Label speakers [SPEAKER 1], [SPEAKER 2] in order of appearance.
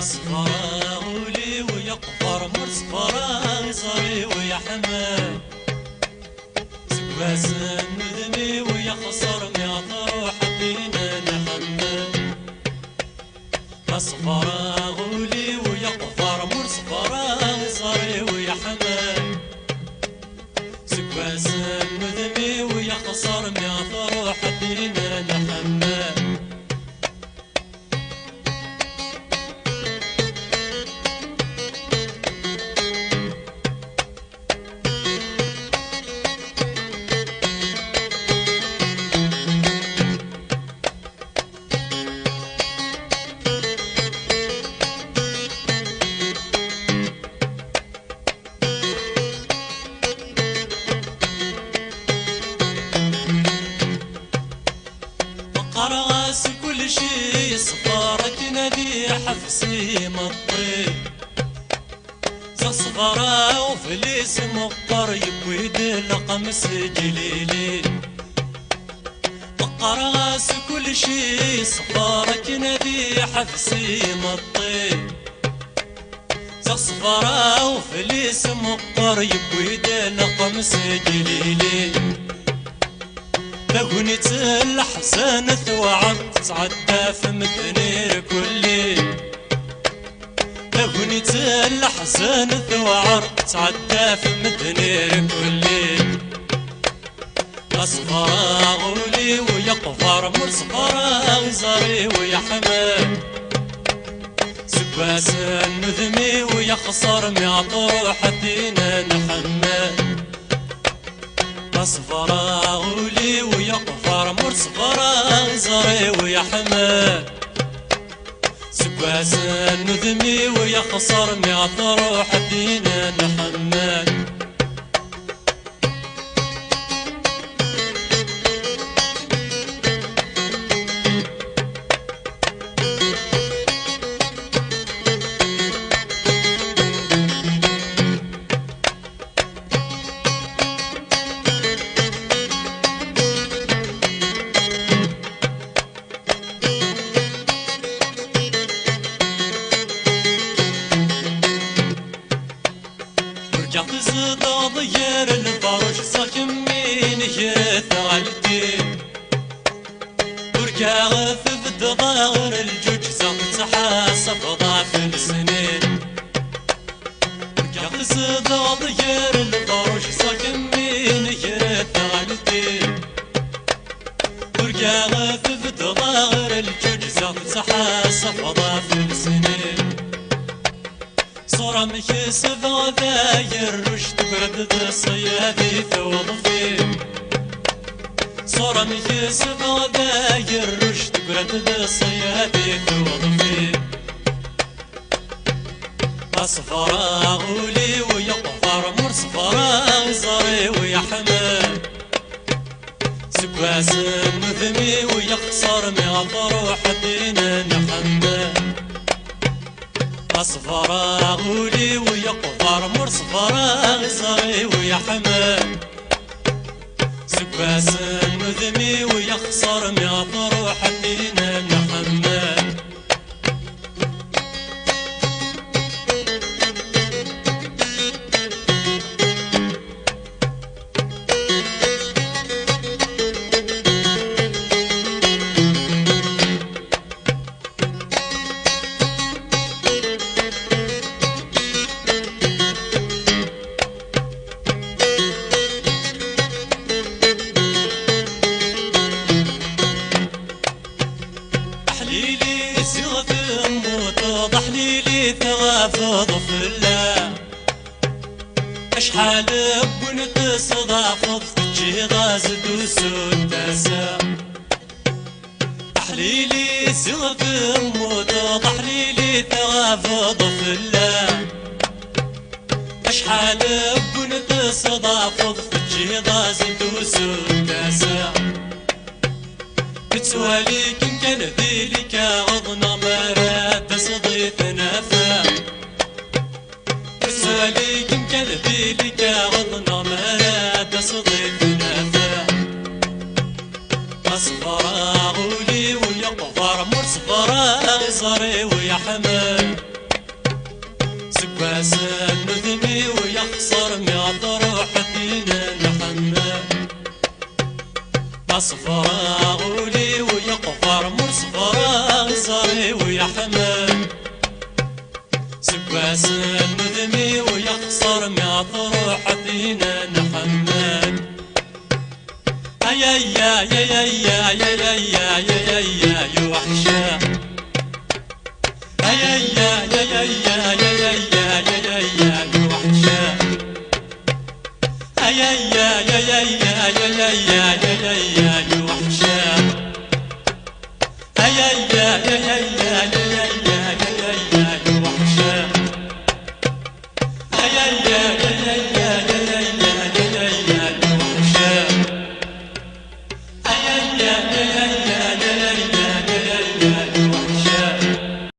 [SPEAKER 1] صفرا غولي ويقفر مر صفرا صاري ويا حمام سكواس ندمي ويخسر ميعطر وحدينا نحمام صفرا غولي ويقفر مر صفرا صاري ويا حمام سكواس ندمي ويخسر ميعطر وحدينا نحمام قرغاس كل شي صفارك نادي حفسي مطي صفرا وفليس مقر يبويد لقمس جليلي قرغاس كل شي صفارك نادي حفسي مطي صفرا وفليس مقر يبويد لقمس جليلي لغنيت الحسن توعد تعدى في مدنير كلي لغنيت الحسن توعد تعدى في مدنير كلي أصفر غولي ويقفر مر صفرا زاري ويا حمام سكواس النذمي ويخسر ميعطر حدينا نحمام صفرا غولي ويقفر مر صفرا زاري ويا حمام سكواس النذمي ويخسر ميعطر حدينا نحمام رجعت زداد غير الفرش ساكمين يث غلتي ورجع في ضغر الجوج زغت حاسب ضعف السنين رجعت زداد غير الفرش ساكمين يث غلتي ورجع في ضغر الجوج زغت حاسب ضعف السنين صورة مكسب غذاير رشد برد صيادي توظفي صورة مكسب غذاير رشد برد صيادي توظفي أصفر غولي ويقفر مر صفرا زاري ويا حمام سكواس النذمي ويخسر ميعطر حدينا نحمام صفرا غولي ويقفر مر صفرا زاري ويا حمام سكواس النذمي ويخسر ميعطر حدينا نحمام تحليلي سيغة الموت ضحليلي ثغافض في الله اشحال بنت صدافض في غاز دوسو تاسع تحليلي سيغة الموت ضحليلي ثغافض في الله اشحال بنت صدافض في غاز دوسو تاسع تسوالي كم كان ذيلك غضنا مرات صديت نافع تسوالي كم كان ذيلك غضنا مرات صديت نافع أصفر غولي ويقفر مر صفرا صاري ويا حمام سكاس المذمي ويخسر ميعط روح فينا نحمل مصفرة غولي ويقفر مصفرة صاري ويحمل سكاس المذمي ويخسر ميعط روح فينا نحمل يا يا يا يا يا يا يا يا يا يا يا وحشة يا يا يا يا يا يا يا يا يا يا يا وحشة يا يا يا يا يا يا يا يا يا يا يا وحشة يا يا يا يا يا يا يا يا يا يا وحشة يا يا